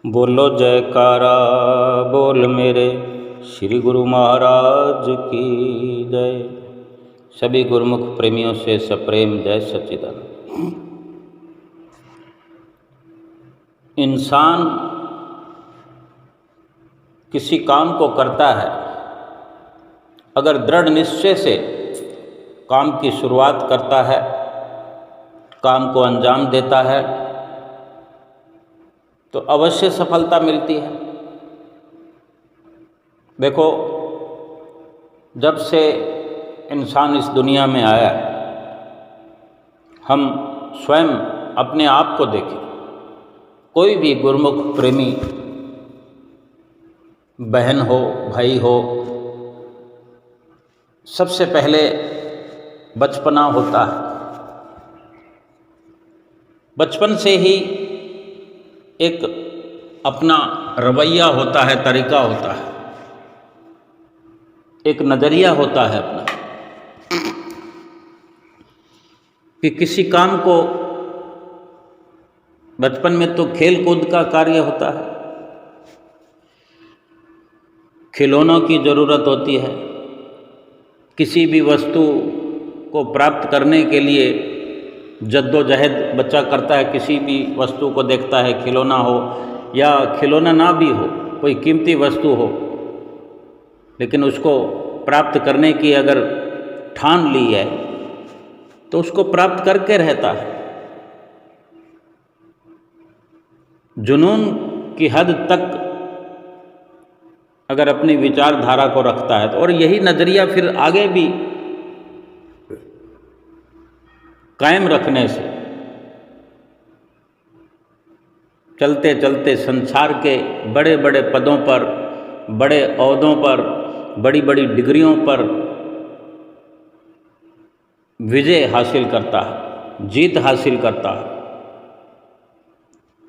बोलो जयकारा बोल मेरे श्री गुरु महाराज की जय। सभी गुरुमुख प्रेमियों से सप्रेम जय सच्चिदानंद। इंसान किसी काम को करता है, अगर दृढ़ निश्चय से काम की शुरुआत करता है, काम को अंजाम देता है तो अवश्य सफलता मिलती है। देखो, जब से इंसान इस दुनिया में आया, हम स्वयं अपने आप को देखें। कोई भी गुरुमुख प्रेमी बहन हो, भाई हो, सबसे पहले बचपना होता है। बचपन से ही एक अपना रवैया होता है, तरीका होता है, एक नज़रिया होता है अपना, कि किसी काम को बचपन में तो खेल कूद का कार्य होता है, खिलौनों की ज़रूरत होती है। किसी भी वस्तु को प्राप्त करने के लिए जद्दोजहद बच्चा करता है। किसी भी वस्तु को देखता है, खिलौना हो या खिलौना ना भी हो, कोई कीमती वस्तु हो, लेकिन उसको प्राप्त करने की अगर ठान ली है तो उसको प्राप्त करके रहता है। जुनून की हद तक अगर अपनी विचारधारा को रखता है तो, और यही नज़रिया फिर आगे भी कायम रखने से चलते चलते संसार के बड़े बड़े पदों पर, बड़े ओहदों पर, बड़ी बड़ी डिग्रियों पर विजय हासिल करता है, जीत हासिल करता है।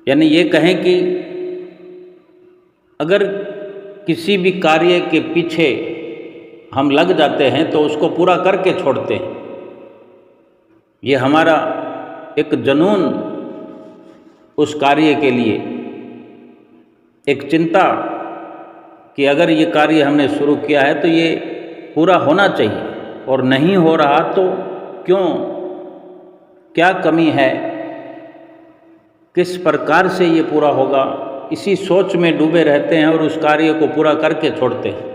यानी ये कहें कि अगर किसी भी कार्य के पीछे हम लग जाते हैं तो उसको पूरा करके छोड़ते हैं। ये हमारा एक जुनून उस कार्य के लिए, एक चिंता कि अगर ये कार्य हमने शुरू किया है तो ये पूरा होना चाहिए, और नहीं हो रहा तो क्यों, क्या कमी है, किस प्रकार से ये पूरा होगा, इसी सोच में डूबे रहते हैं और उस कार्य को पूरा करके छोड़ते हैं।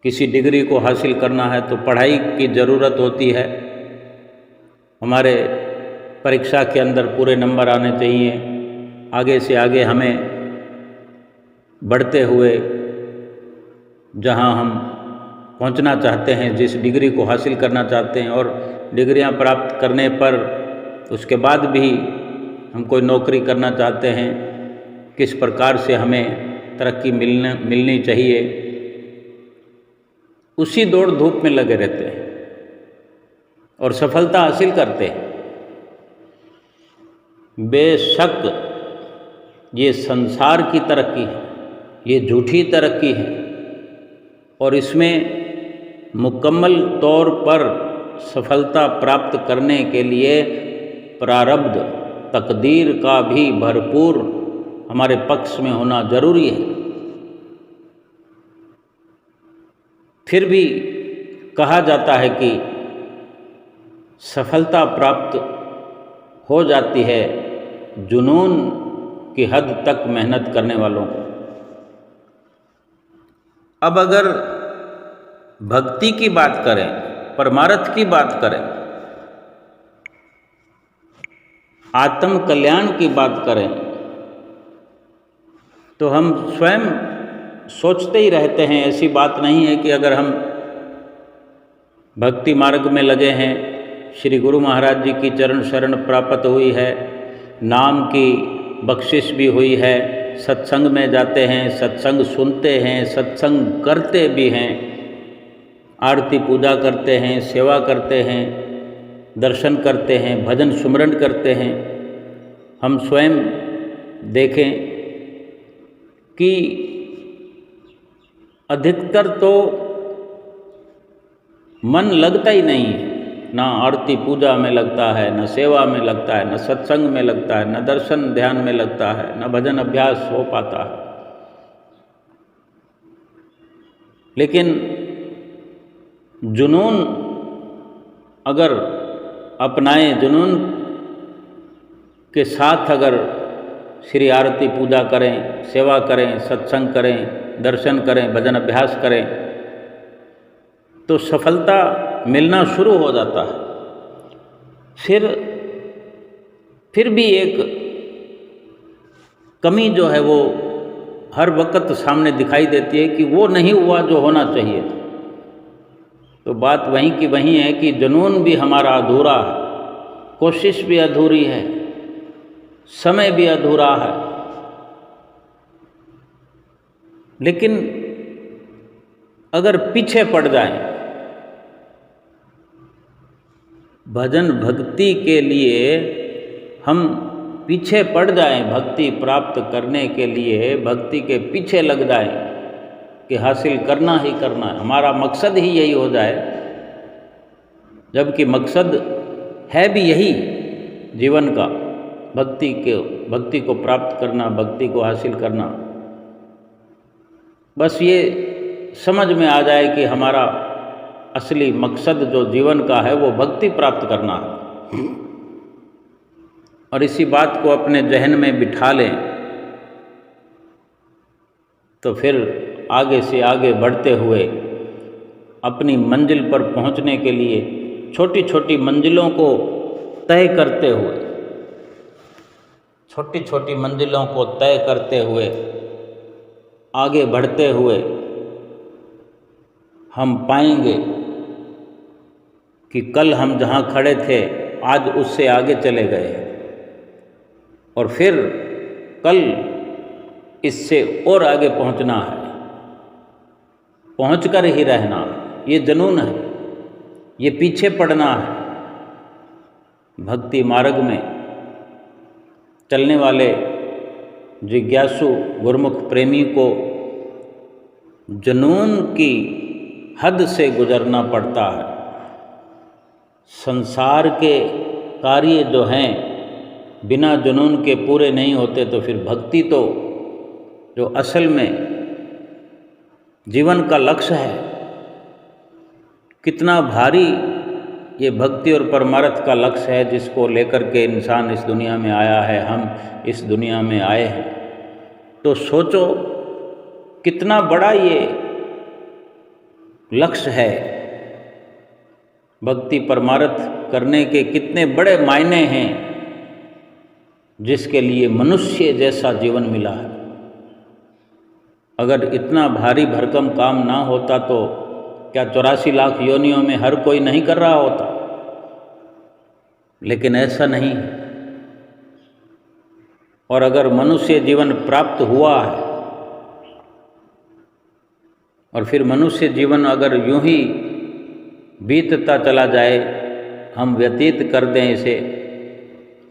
किसी डिग्री को हासिल करना है तो पढ़ाई की ज़रूरत होती है। हमारे परीक्षा के अंदर पूरे नंबर आने चाहिए, आगे से आगे हमें बढ़ते हुए जहां हम पहुंचना चाहते हैं, जिस डिग्री को हासिल करना चाहते हैं, और डिग्रियां प्राप्त करने पर उसके बाद भी हम कोई नौकरी करना चाहते हैं, किस प्रकार से हमें तरक्की मिलनी चाहिए, उसी दौड़ धूप में लगे रहते हैं और सफलता हासिल करते हैं। बेशक ये संसार की तरक्की है, ये झूठी तरक्की है, और इसमें मुकम्मल तौर पर सफलता प्राप्त करने के लिए प्रारब्ध, तकदीर का भी भरपूर हमारे पक्ष में होना जरूरी है। फिर भी कहा जाता है कि सफलता प्राप्त हो जाती है जुनून की हद तक मेहनत करने वालों को। अब अगर भक्ति की बात करें, परमार्थ की बात करें, आत्म कल्याण की बात करें, तो हम स्वयं सोचते ही रहते हैं। ऐसी बात नहीं है कि अगर हम भक्ति मार्ग में लगे हैं, श्री गुरु महाराज जी की चरण शरण प्राप्त हुई है, नाम की बख्शिश भी हुई है, सत्संग में जाते हैं, सत्संग सुनते हैं, सत्संग करते भी हैं, आरती पूजा करते हैं, सेवा करते हैं, दर्शन करते हैं, भजन सुमरन करते हैं। हम स्वयं देखें कि अधिकतर तो मन लगता ही नहीं है, ना आरती पूजा में लगता है, न सेवा में लगता है, न सत्संग में लगता है, न दर्शन ध्यान में लगता है, न भजन अभ्यास हो पाता है। लेकिन जुनून अगर अपनाएं, जुनून के साथ अगर श्री आरती पूजा करें, सेवा करें, सत्संग करें, दर्शन करें, भजन अभ्यास करें, तो सफलता मिलना शुरू हो जाता है। फिर भी एक कमी जो है वो हर वक्त सामने दिखाई देती है कि वो नहीं हुआ जो होना चाहिए था। तो बात वहीं की वहीं है कि जुनून भी हमारा अधूरा है, कोशिश भी अधूरी है, समय भी अधूरा है। लेकिन अगर पीछे पड़ जाएं, भजन भक्ति के लिए हम पीछे पड़ जाएं, भक्ति प्राप्त करने के लिए भक्ति के पीछे लग जाएं कि हासिल करना ही करना है, हमारा मकसद ही यही हो जाए, जबकि मकसद है भी यही जीवन का, भक्ति को प्राप्त करना, भक्ति को हासिल करना। बस ये समझ में आ जाए कि हमारा असली मकसद जो जीवन का है वो भक्ति प्राप्त करना है, और इसी बात को अपने जहन में बिठा लें, तो फिर आगे से आगे बढ़ते हुए अपनी मंजिल पर पहुंचने के लिए छोटी छोटी मंजिलों को तय करते हुए, छोटी छोटी मंजिलों को तय करते हुए आगे बढ़ते हुए हम पाएंगे कि कल हम जहाँ खड़े थे आज उससे आगे चले गए, और फिर कल इससे और आगे पहुँचना है, पहुँच कर ही रहना। ये जुनून है, ये पीछे पड़ना है। भक्ति मार्ग में चलने वाले जिज्ञासु गुरुमुख प्रेमी को जुनून की हद से गुजरना पड़ता है। संसार के कार्य जो हैं बिना जुनून के पूरे नहीं होते, तो फिर भक्ति तो जो असल में जीवन का लक्ष्य है, कितना भारी ये भक्ति और परमार्थ का लक्ष्य है जिसको लेकर के इंसान इस दुनिया में आया है, हम इस दुनिया में आए हैं। तो सोचो कितना बड़ा ये लक्ष्य है, भक्ति परमार्थ करने के कितने बड़े मायने हैं, जिसके लिए मनुष्य जैसा जीवन मिला है। अगर इतना भारी भरकम काम ना होता तो क्या 84 लाख योनियों में हर कोई नहीं कर रहा होता? लेकिन ऐसा नहीं है। और अगर मनुष्य जीवन प्राप्त हुआ है और फिर मनुष्य जीवन अगर यूं ही बीतता चला जाए, हम व्यतीत कर दें इसे,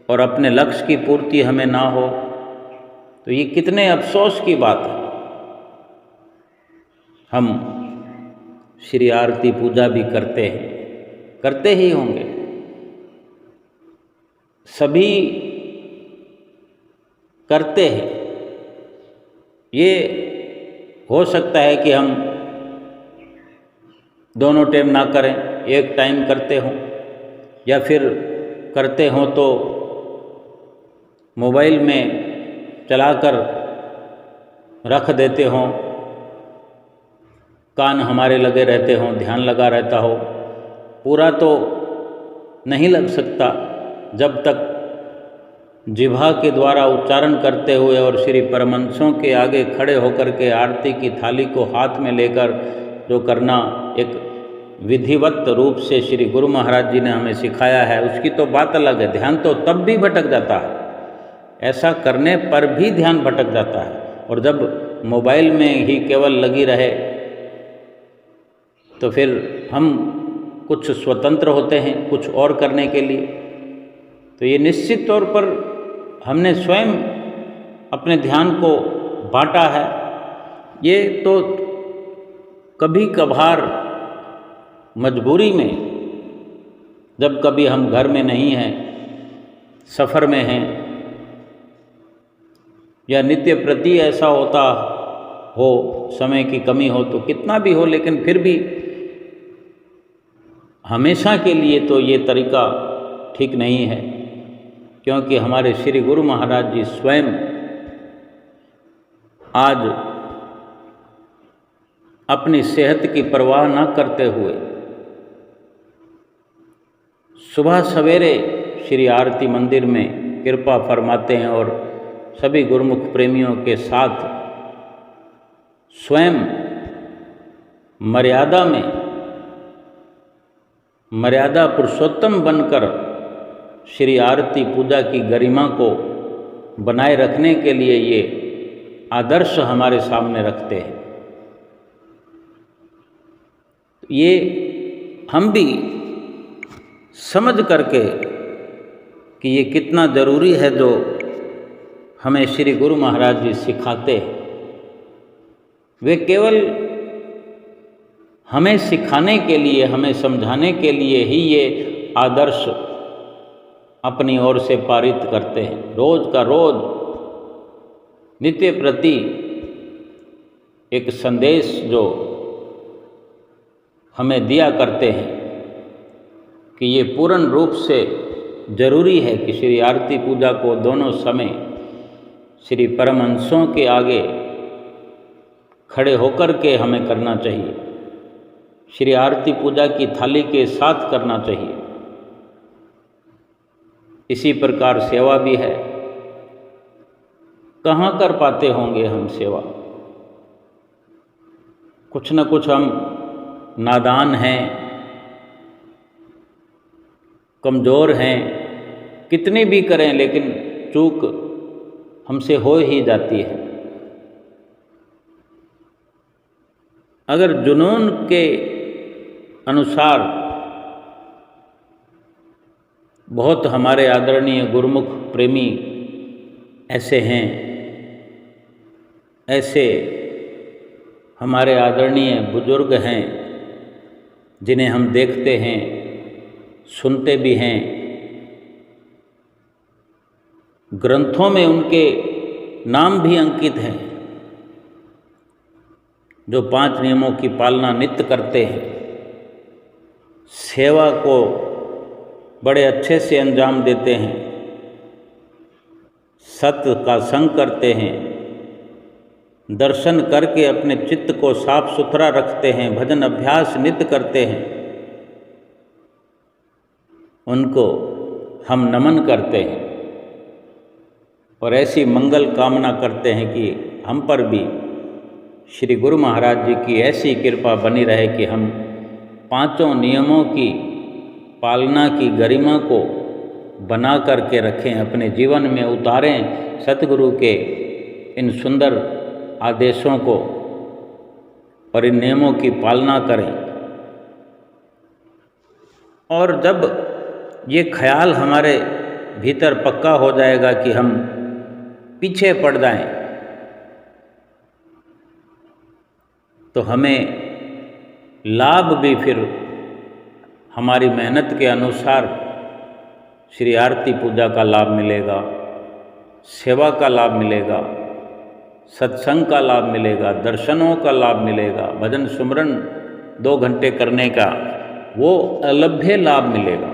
और अपने लक्ष्य की पूर्ति हमें ना हो, तो ये कितने अफसोस की बात है। हम श्री आरती पूजा भी करते हैं, करते ही होंगे, सभी करते हैं। ये हो सकता है कि हम दोनों टाइम ना करें, एक टाइम करते हों, या फिर करते हों तो मोबाइल में चलाकर रख देते हों, कान हमारे लगे रहते हों, ध्यान लगा रहता हो। पूरा तो नहीं लग सकता जब तक जिह्वा के द्वारा उच्चारण करते हुए और श्री परमहंसों के आगे खड़े होकर के आरती की थाली को हाथ में लेकर जो करना एक विधिवत रूप से श्री गुरु महाराज जी ने हमें सिखाया है, उसकी तो बात अलग है। ध्यान तो तब भी भटक जाता है, ऐसा करने पर भी ध्यान भटक जाता है। और जब मोबाइल में ही केवल लगी रहे तो फिर हम कुछ स्वतंत्र होते हैं कुछ और करने के लिए। तो ये निश्चित तौर पर हमने स्वयं अपने ध्यान को बांटा है। ये तो कभी कभार मजबूरी में जब कभी हम घर में नहीं हैं, सफ़र में हैं, या नित्य प्रति ऐसा होता हो, समय की कमी हो तो कितना भी हो, लेकिन फिर भी हमेशा के लिए तो ये तरीका ठीक नहीं है, क्योंकि हमारे श्री गुरु महाराज जी स्वयं आज अपनी सेहत की परवाह न करते हुए सुबह सवेरे श्री आरती मंदिर में कृपा फरमाते हैं और सभी गुरुमुख प्रेमियों के साथ स्वयं मर्यादा में मर्यादा पुरुषोत्तम बनकर श्री आरती पूजा की गरिमा को बनाए रखने के लिए ये आदर्श हमारे सामने रखते हैं। ये हम भी समझ करके कि ये कितना ज़रूरी है जो हमें श्री गुरु महाराज जी सिखाते हैं। वे केवल हमें सिखाने के लिए, हमें समझाने के लिए ही ये आदर्श अपनी ओर से पारित करते हैं। रोज़ का रोज़ नित्य प्रति एक संदेश जो हमें दिया करते हैं कि ये पूर्ण रूप से जरूरी है कि श्री आरती पूजा को दोनों समय श्री परमहंसों के आगे खड़े होकर के हमें करना चाहिए, श्री आरती पूजा की थाली के साथ करना चाहिए। इसी प्रकार सेवा भी है। कहाँ कर पाते होंगे हम सेवा? कुछ न कुछ हम नादान हैं, कमज़ोर हैं, कितनी भी करें लेकिन चूक हमसे हो ही जाती है। अगर जुनून के अनुसार बहुत हमारे आदरणीय गुरुमुख प्रेमी ऐसे हैं, ऐसे हमारे आदरणीय बुजुर्ग हैं जिन्हें हम देखते हैं, सुनते भी हैं, ग्रंथों में उनके नाम भी अंकित हैं, जो 5 नियमों की पालना नित्य करते हैं, सेवा को बड़े अच्छे से अंजाम देते हैं, सत्य का संग करते हैं, दर्शन करके अपने चित्त को साफ सुथरा रखते हैं, भजन अभ्यास नित्य करते हैं। उनको हम नमन करते हैं और ऐसी मंगल कामना करते हैं कि हम पर भी श्री गुरु महाराज जी की ऐसी कृपा बनी रहे कि हम 5 नियमों की पालना की गरिमा को बना करके रखें, अपने जीवन में उतारें, सतगुरु के इन सुंदर आदेशों को और इन नियमों की पालना करें। और जब ये ख्याल हमारे भीतर पक्का हो जाएगा कि हम पीछे पड़ जाएं, तो हमें लाभ भी फिर हमारी मेहनत के अनुसार श्री आरती पूजा का लाभ मिलेगा, सेवा का लाभ मिलेगा, सत्संग का लाभ मिलेगा, दर्शनों का लाभ मिलेगा, भजन सुमरन 2 घंटे करने का वो अलभ्य लाभ मिलेगा।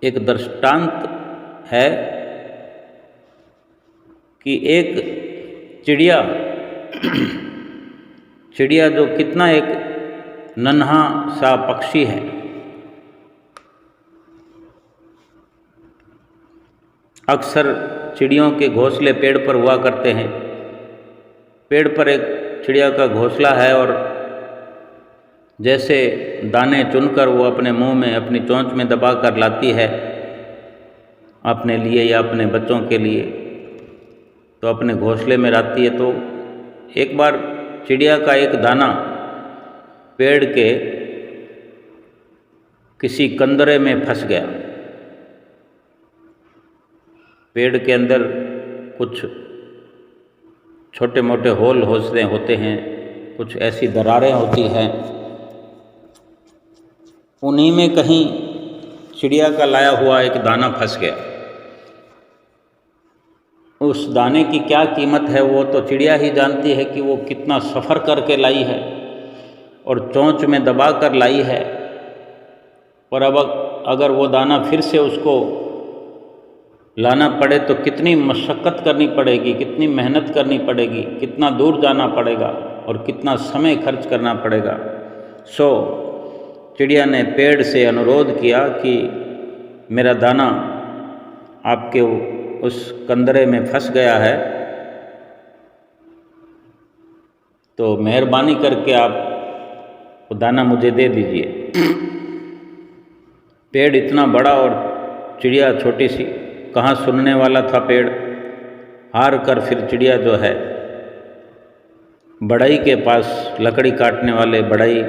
एक दृष्टांत है कि एक चिड़िया जो कितना एक नन्हा सा पक्षी है, अक्सर चिड़ियों के घोंसले पेड़ पर हुआ करते हैं। पेड़ पर एक चिड़िया का घोंसला है और जैसे दाने चुनकर वो अपने मुंह में, अपनी चोंच में दबा कर लाती है अपने लिए या अपने बच्चों के लिए, तो अपने घोंसले में लाती है। तो एक बार चिड़िया का एक दाना पेड़ के किसी कंदरे में फंस गया। पेड़ के अंदर कुछ छोटे मोटे होल होते हैं, कुछ ऐसी दरारें होती हैं, उन्हीं में कहीं चिड़िया का लाया हुआ एक दाना फंस गया। उस दाने की क्या कीमत है वो तो चिड़िया ही जानती है कि वो कितना सफ़र करके लाई है और चोंच में दबा कर लाई है। और अब अगर वो दाना फिर से उसको लाना पड़े तो कितनी मशक्क़त करनी पड़ेगी, कितनी मेहनत करनी पड़ेगी, कितना दूर जाना पड़ेगा और कितना समय खर्च करना पड़ेगा। सो चिड़िया ने पेड़ से अनुरोध किया कि मेरा दाना आपके उस कंदरे में फंस गया है, तो मेहरबानी करके आप वो दाना मुझे दे दीजिए। पेड़ इतना बड़ा और चिड़िया छोटी सी, कहाँ सुनने वाला था पेड़। हार कर फिर चिड़िया जो है बढ़ई के पास, लकड़ी काटने वाले बढ़ई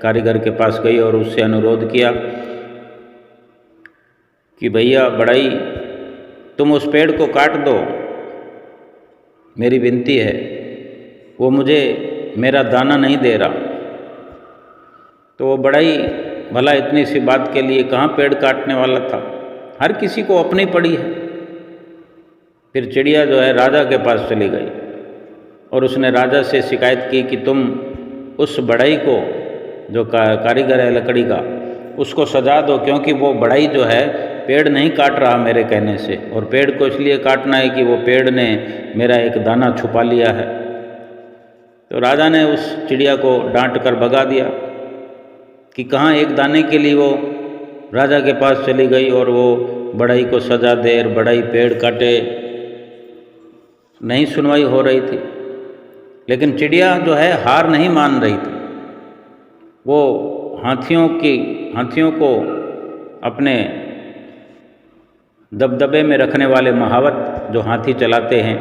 कारीगर के पास गई और उससे अनुरोध किया कि भैया बढ़ई, तुम उस पेड़ को काट दो, मेरी विनती है, वो मुझे मेरा दाना नहीं दे रहा। तो वो बढ़ई भला इतनी सी बात के लिए कहाँ पेड़ काटने वाला था, हर किसी को अपनी पड़ी है। फिर चिड़िया जो है राजा के पास चली गई और उसने राजा से शिकायत की कि तुम उस बढ़ई को, जो कारीगर है लकड़ी का, उसको सजा दो, क्योंकि वो बढ़ई जो है पेड़ नहीं काट रहा मेरे कहने से, और पेड़ को इसलिए काटना है कि वो पेड़ ने मेरा एक दाना छुपा लिया है। तो राजा ने उस चिड़िया को डांट कर भगा दिया कि कहाँ एक दाने के लिए वो राजा के पास चली गई और वो बढ़ई को सजा दे, और बढ़ई पेड़ काटे। नहीं सुनवाई हो रही थी, लेकिन चिड़िया जो है हार नहीं मान रही थी। वो हाथियों को अपने दबदबे में रखने वाले महावत, जो हाथी चलाते हैं,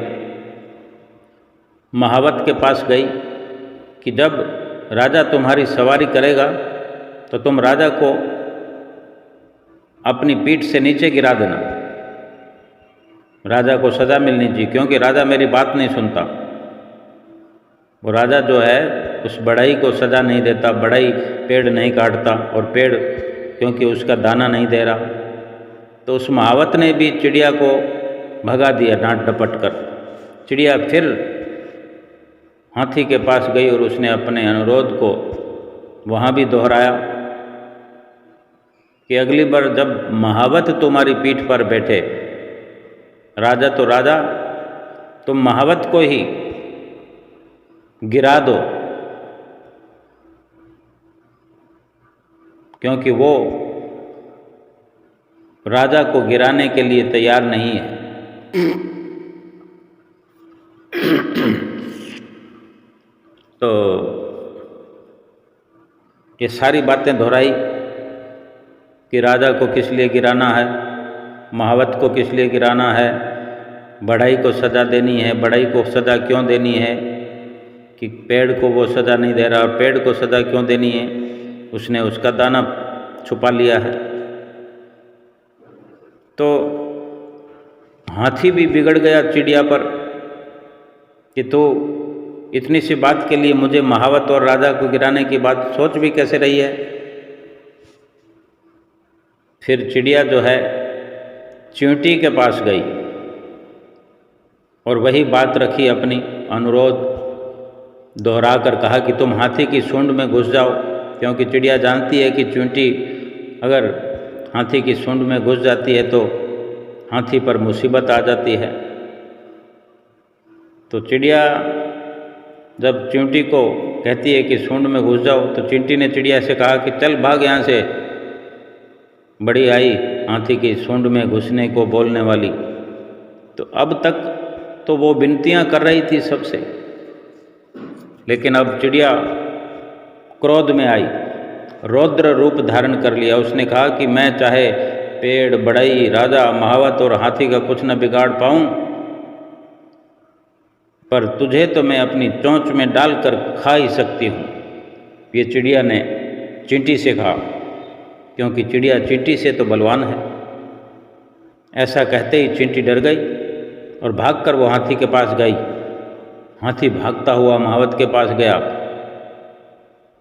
महावत के पास गई कि जब राजा तुम्हारी सवारी करेगा तो तुम राजा को अपनी पीठ से नीचे गिरा देना, राजा को सज़ा मिलनी चाहिए, क्योंकि राजा मेरी बात नहीं सुनता। वो राजा जो है उस बढ़ई को सज़ा नहीं देता, बढ़ई पेड़ नहीं काटता, और पेड़ क्योंकि उसका दाना नहीं दे रहा। तो उस महावत ने भी चिड़िया को भगा दिया डांट डपट कर। चिड़िया फिर हाथी के पास गई और उसने अपने अनुरोध को वहाँ भी दोहराया कि अगली बार जब महावत तुम्हारी पीठ पर बैठे, राजा तो राजा, तुम महावत को ही गिरा दो, क्योंकि वो राजा को गिराने के लिए तैयार नहीं है। तो ये सारी बातें दोहराई कि राजा को किस लिए गिराना है, महावत को किस लिए गिराना है, बढ़ई को सज़ा देनी है, बढ़ई को सज़ा क्यों देनी है कि पेड़ को वो सज़ा नहीं दे रहा, और पेड़ को सज़ा क्यों देनी है, उसने उसका दाना छुपा लिया है। तो हाथी भी बिगड़ गया चिड़िया पर कि तो इतनी सी बात के लिए मुझे महावत और राजा को गिराने की बात सोच भी कैसे रही है। फिर चिड़िया जो है चींटी के पास गई और वही बात रखी, अपनी अनुरोध दोहरा कर कहा कि तुम हाथी की सूंड में घुस जाओ, क्योंकि चिड़िया जानती है कि चींटी अगर हाथी की सूंड में घुस जाती है तो हाथी पर मुसीबत आ जाती है। तो चिड़िया जब चींटी को कहती है कि सूंड में घुस जाओ, तो चींटी ने चिड़िया से कहा कि चल भाग यहाँ से, बड़ी आई हाथी की सूंड में घुसने को बोलने वाली। तो अब तक तो वो विनतियाँ कर रही थी सबसे, लेकिन अब चिड़िया क्रोध में आई, रौद्र रूप धारण कर लिया। उसने कहा कि मैं चाहे पेड़, बढ़ई, राजा, महावत और हाथी का कुछ न बिगाड़ पाऊँ, पर तुझे तो मैं अपनी चोंच में डालकर खा ही सकती हूँ। ये चिड़िया ने चींटी से कहा, क्योंकि चिड़िया चींटी से तो बलवान है। ऐसा कहते ही चींटी डर गई और भागकर वो हाथी के पास गई। हाथी भागता हुआ महावत के पास गया,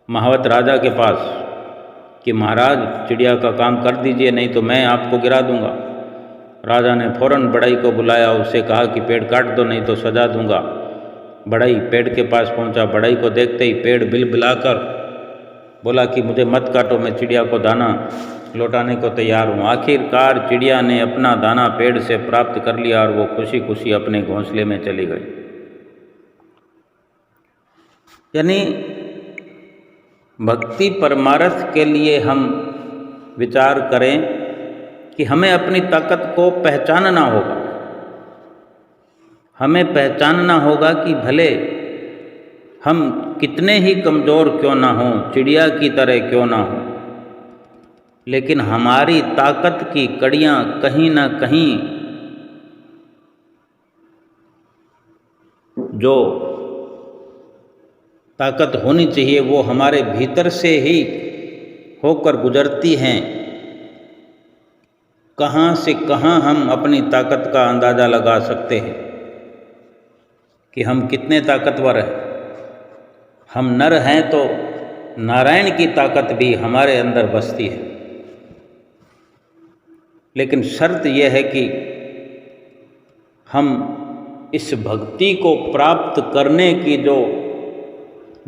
महावत राजा के पास, कि महाराज चिड़िया का काम कर दीजिए, नहीं तो मैं आपको गिरा दूंगा। राजा ने फौरन बढ़ई को बुलाया, उससे कहा कि पेड़ काट दो, नहीं तो सजा दूंगा। बढ़ई पेड़ के पास पहुंचा। बढ़ई को देखते ही पेड़ बिलबिलाकर बोला कि मुझे मत काटो, मैं चिड़िया को दाना लौटाने को तैयार हूँ। आखिरकार चिड़िया ने अपना दाना पेड़ से प्राप्त कर लिया और वो खुशी खुशी अपने घोंसले में चली गई। यानी भक्ति परमार्थ के लिए हम विचार करें कि हमें अपनी ताकत को पहचानना होगा। हमें पहचानना होगा कि भले हम कितने ही कमज़ोर क्यों ना हों, चिड़िया की तरह क्यों ना हों, लेकिन हमारी ताकत की कड़ियाँ कहीं ना कहीं जो ताकत होनी चाहिए वो हमारे भीतर से ही होकर गुजरती हैं। कहाँ से कहाँ हम अपनी ताकत का अंदाज़ा लगा सकते हैं कि हम कितने ताकतवर हैं। हम नर हैं तो नारायण की ताकत भी हमारे अंदर बसती है, लेकिन शर्त यह है कि हम इस भक्ति को प्राप्त करने की जो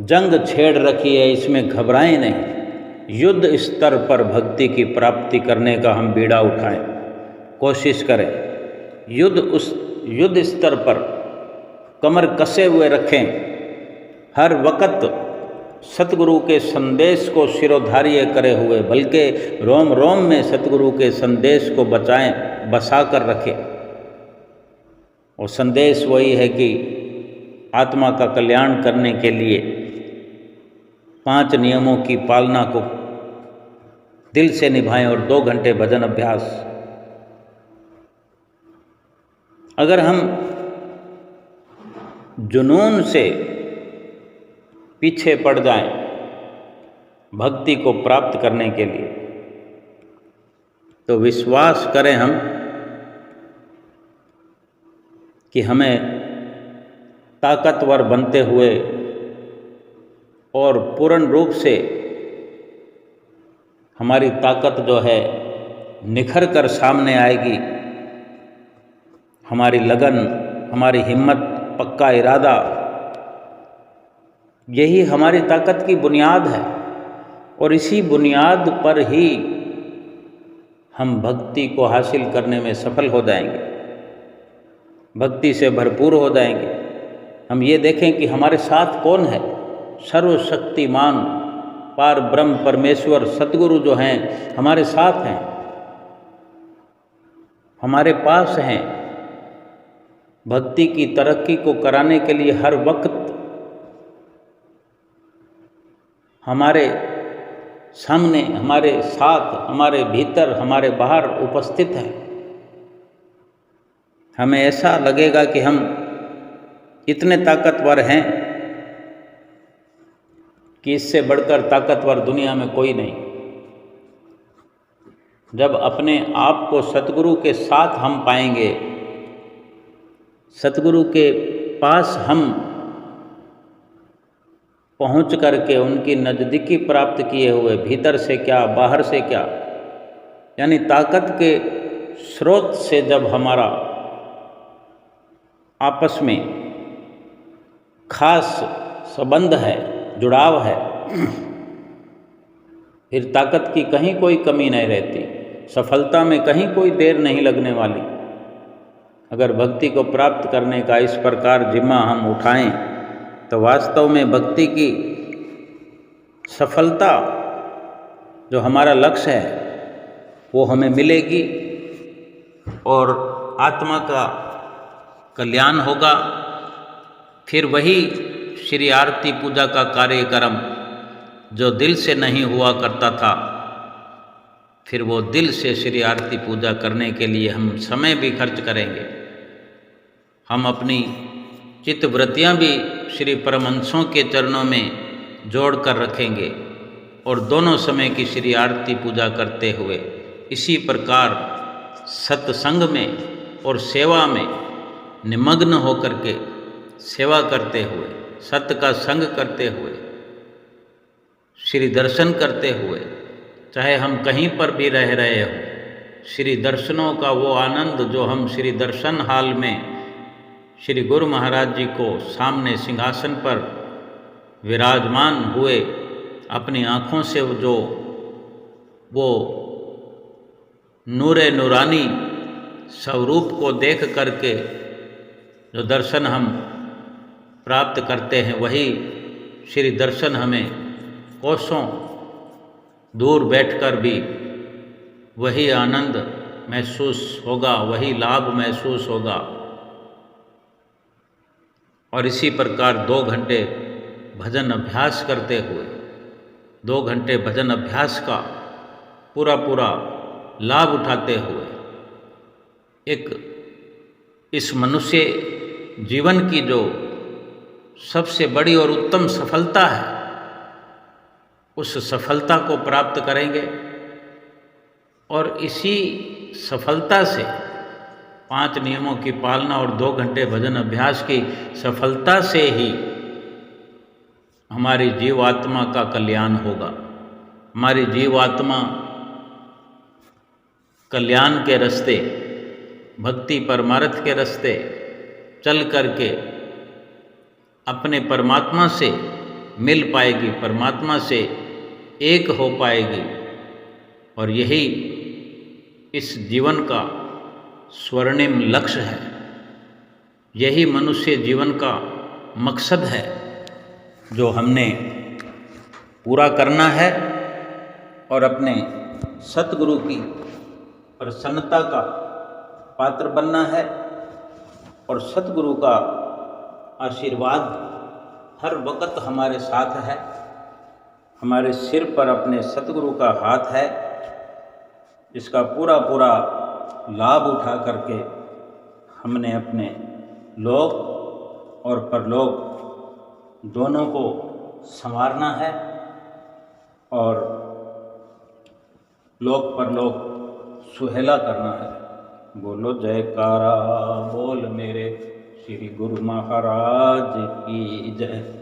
जंग छेड़ रखी है इसमें घबराएं नहीं। युद्ध स्तर पर भक्ति की प्राप्ति करने का हम बीड़ा उठाएं, कोशिश करें। युद्ध स्तर पर कमर कसे हुए रखें, हर वक्त सतगुरु के संदेश को शिरोधार्य करे हुए, बल्कि रोम रोम में सतगुरु के संदेश को बसा कर रखें। और संदेश वही है कि आत्मा का कल्याण करने के लिए 5 नियमों की पालना को दिल से निभाएं और 2 घंटे भजन अभ्यास। अगर हम जुनून से पीछे पड़ जाएं भक्ति को प्राप्त करने के लिए, तो विश्वास करें हम कि हमें ताकतवर बनते हुए और पूर्ण रूप से हमारी ताकत जो है निखर कर सामने आएगी। हमारी लगन, हमारी हिम्मत, पक्का इरादा, यही हमारी ताकत की बुनियाद है। और इसी बुनियाद पर ही हम भक्ति को हासिल करने में सफल हो जाएंगे, भक्ति से भरपूर हो जाएंगे। हम ये देखें कि हमारे साथ कौन है। सर्वशक्तिमान पार ब्रह्म परमेश्वर सतगुरु जो हैं हमारे साथ हैं, हमारे पास हैं। भक्ति की तरक्की को कराने के लिए हर वक्त हमारे सामने, हमारे साथ, हमारे भीतर, हमारे बाहर उपस्थित है। हमें ऐसा लगेगा कि हम इतने ताकतवर हैं कि इससे बढ़कर ताकतवर दुनिया में कोई नहीं। जब अपने आप को सतगुरु के साथ हम पाएंगे, सतगुरु के पास हम पहुँच करके उनकी नज़दीकी प्राप्त किए हुए, भीतर से क्या बाहर से क्या, यानी ताकत के स्रोत से जब हमारा आपस में खास संबंध है, जुड़ाव है, फिर ताकत की कहीं कोई कमी नहीं रहती, सफलता में कहीं कोई देर नहीं लगने वाली। अगर भक्ति को प्राप्त करने का इस प्रकार जिम्मा हम उठाएं तो वास्तव में भक्ति की सफलता जो हमारा लक्ष्य है वो हमें मिलेगी और आत्मा का कल्याण होगा। फिर वही श्री आरती पूजा का कार्यक्रम जो दिल से नहीं हुआ करता था, फिर वो दिल से श्री आरती पूजा करने के लिए हम समय भी खर्च करेंगे। हम अपनी चित्तवृत्तियाँ भी श्री परमहंसों के चरणों में जोड़ कर रखेंगे और दोनों समय की श्री आरती पूजा करते हुए इसी प्रकार सत्संग में और सेवा में निमग्न होकर के सेवा करते हुए, सत्य का संग करते हुए, श्री दर्शन करते हुए चाहे हम कहीं पर भी रह रहे हो, श्री दर्शनों का वो आनंद जो हम श्री दर्शन हाल में श्री गुरु महाराज जी को सामने सिंहासन पर विराजमान हुए अपनी आँखों से जो वो नूरे नूरानी स्वरूप को देख करके जो दर्शन हम प्राप्त करते हैं, वही श्री दर्शन हमें कोसों दूर बैठकर भी वही आनंद महसूस होगा, वही लाभ महसूस होगा। और इसी प्रकार 2 घंटे भजन अभ्यास करते हुए, 2 घंटे भजन अभ्यास का पूरा लाभ उठाते हुए एक इस मनुष्य जीवन की जो सबसे बड़ी और उत्तम सफलता है, उस सफलता को प्राप्त करेंगे। और इसी सफलता से 5 नियमों की पालना और 2 घंटे भजन अभ्यास की सफलता से ही हमारी जीवात्मा का कल्याण होगा। हमारी जीवात्मा कल्याण के रास्ते, भक्ति परमार्थ के रास्ते चल करके अपने परमात्मा से मिल पाएगी, परमात्मा से एक हो पाएगी। और यही इस जीवन का स्वर्णिम लक्ष्य है, यही मनुष्य जीवन का मकसद है जो हमने पूरा करना है और अपने सतगुरु की प्रसन्नता का पात्र बनना है। और सतगुरु का आशीर्वाद हर वक्त हमारे साथ है, हमारे सिर पर अपने सतगुरु का हाथ है, इसका पूरा लाभ उठा करके हमने अपने लोक और परलोक दोनों को संवारना है और लोक परलोक सुहेला करना है। बोलो जयकारा बोल मेरे श्री गुरु महाराज की जय।